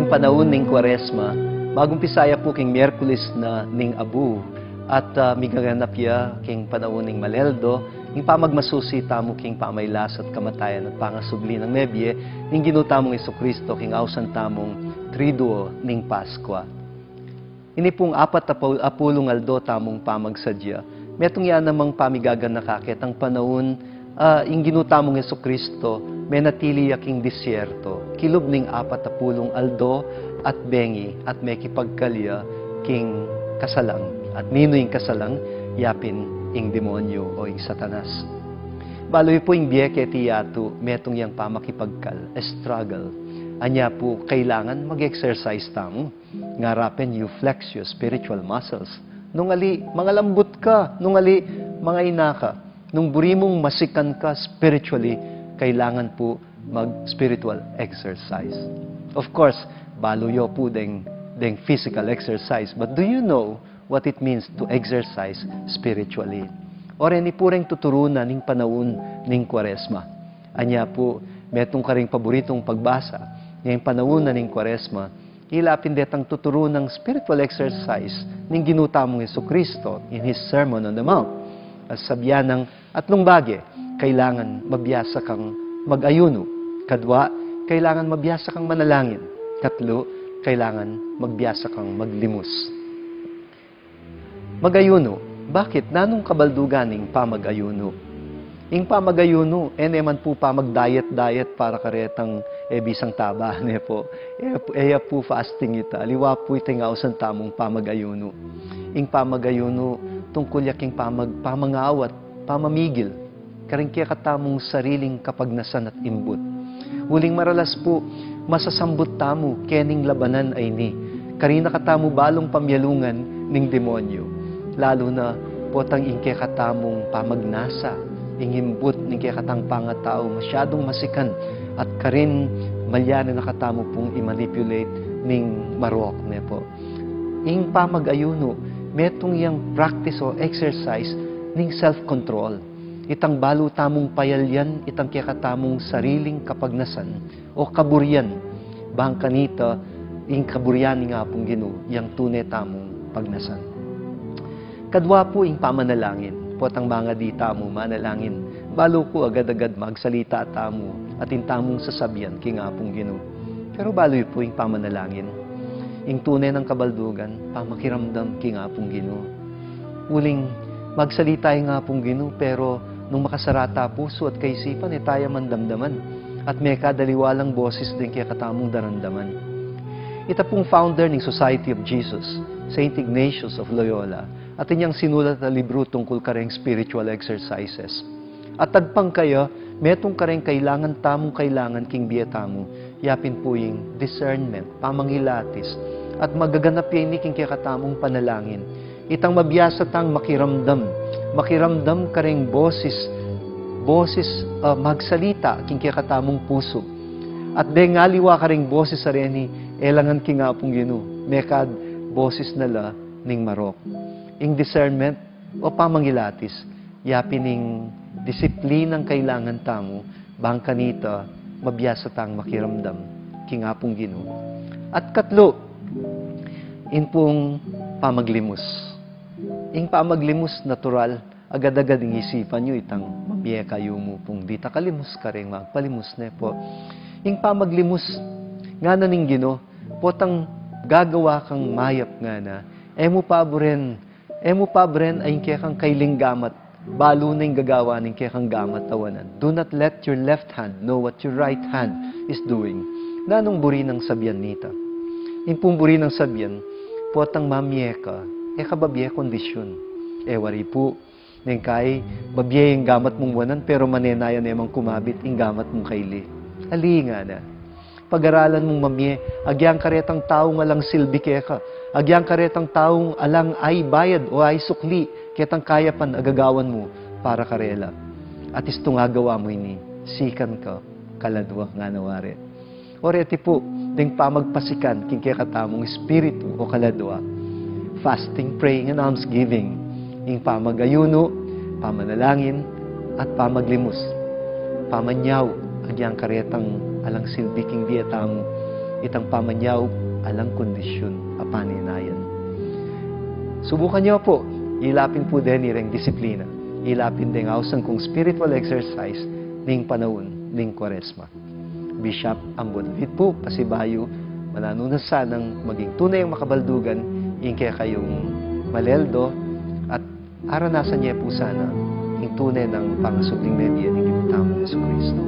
panahon ning Kwaresma, bagong pisaya po king Miyerkules na ning Abu, at migaganap ya king panahon ning Maleldo, ning pamagmasusi tamo king pamaylas at kamatayan at pangasubli ng Mebye, ning ginutamong Jesucristo king awsan tamong Triduo ning Paskwa. Ini pong 40 aldo tamong pamagsadya. Metong yan namang pamigagan na kakit ang panahon ing ginutamong Jesucristo, may natili yaking disyerto, kilob ning 40 aldo at bengi at may kipagkalya king kasalang. At nino yung kasalang, yapin ing demonyo o ing satanas. Baloy po ing biyeke tiyatu, metong yang pamakipagkal, struggle. Anya po, kailangan mag-exercise tamo. Ngarapen, you flex your spiritual muscles. Nung ali, mga lambot ka. Nung ali, mga ina ka. Nung buri mong masikan ka spiritually, kailangan po mag-spiritual exercise. Of course, baluyo po ding physical exercise. But do you know what it means to exercise spiritually? Or any po rin tuturunan ning panahon ning Kwaresma. Anya po, metong karing paboritong pagbasa, ngayong panahon na ning Kwaresma, ilapin detang tuturo ng spiritual exercise ning ginutamong Jesucristo in His Sermon on the Mount. As sabihan ng atlong bagay, kailangan mabiyasa kang mag-ayuno. Kadwa, kailangan mabiyasa kang manalangin. Katlo, kailangan magbiyasa kang maglimos. Mag-ayuno. Bakit? Nanong kabalduganing pamag-ayuno? Ing pamag-ayuno, eneman po pamag-diet para karetang bisang taba. Ne po. Eya po fasting ita. Aliwa po iting awsan tamong pamag-ayuno. Ing pamag-ayuno, tungkol yaking pamangawat, pamamigil. Karing kaya katamong sariling kapagnasan at imbut. Huling maralas po, masasambot tamo, kening labanan ay ni. Karina katamo balong pamyalungan ning demonyo. Lalo na potang ingke katamong pamagnasa, ingimbut ning kaya katang pangatao, masyadong masikan, at karin malyanin na katamo pong i-manipulate ning marok. Ne po. Ing pamag-ayuno, metong yang practice o exercise ning self-control. Itang balo tamong payalyan, itang kaya katamong sariling kapagnasan o kaburyan. Bang kanita, ing kaburyan nga pong Ginoo, yang tunay tamong pagnasan. Kadwa po ing pamanalangin, potang mga di tamo manalangin. Balo ko agad-agad magsalita tamo at intamong sasabihan kinga pong Ginoo. Pero baloy po ing pamanalangin. Ing tunay ng kabaldugan, pamakiramdam kinga pong Ginoo. Uling magsalita nga pong Ginoo, pero nung makasarata puso at kaisipan, tayo man damdaman. At may kadaliwalang boses din kaya katamong darandaman. Ita pong founder ng Society of Jesus, Saint Ignatius of Loyola, at inyang sinulat na libro tungkol kareng spiritual exercises. At tagpang kayo, metong kareng kailangan tamong kailangan king biyatamo, yapin po yung discernment, pamangilatis, at magaganap yan ni king kakatamong panalangin. Itang mabiyasa tang makiramdam kareng boses magsalita king kakatamong puso. At de ngaliwa kareng boses sareni, elangan king apong Ginoo, mekad boses nala ning marok. Ing discernment o pamangilatis, yapin ing disiplinang kailangan tamo, bang kanita, mabiyasa tang makiramdam, kingapong Ginoo. At katlo, in pong pamaglimos. Ing pamaglimos natural, agad-agad ing isipan nyo itang mabiya kayo mo pong dita kalimos ka rin magpalimos na po. Ing pamaglimos, nga na ning Ginoo, potang gagawa kang mayap nga na, emo pa bren ay kaya kang kailing gamat, balo na yung gagawa ng kaya kang gamat tawanan. Do not let your left hand know what your right hand is doing. Nanong buri ng sabyan nita? Yung pong buri ng sabyan, potang mamye ka, kababye kondisyon. Wari po, neng kay, babye yung gamat mong wanan, pero manenayan emang kumabit yung gamat mong kaili. Ali nga na. Pag-aralan mong mamye, agyang karetang taong alang silbi kaya ka, agyang karetang taong alang ay bayad o ay sukli, ketang kayapan agagawan mo para karela. At isto nga gawa mo ini, sikan ka, kaladwa nga nawari. O reti po, ding pamagpasikan, king kaya katamong espiritu o kaladwa, fasting, praying, and almsgiving, ing pamagayuno, pamanalangin, at pamaglimos. Pamanyaw, agyang karetang alang silbi king diatamo, itang pamanyaw, alang kondisyon apaninayan. Subukan niyo po, ilapin po din ireng disiplina. Ilapin din ausan kong spiritual exercise ning panahon ning Kwaresma. Bishop Ambonvit po, pasibayo, mananunasan ng maging tunay ang makabaldugan, yung kaya kayong maleldo, at aranasan niya po sana yung tunay ng pangasupling media ng Ibutamang Jesucristo.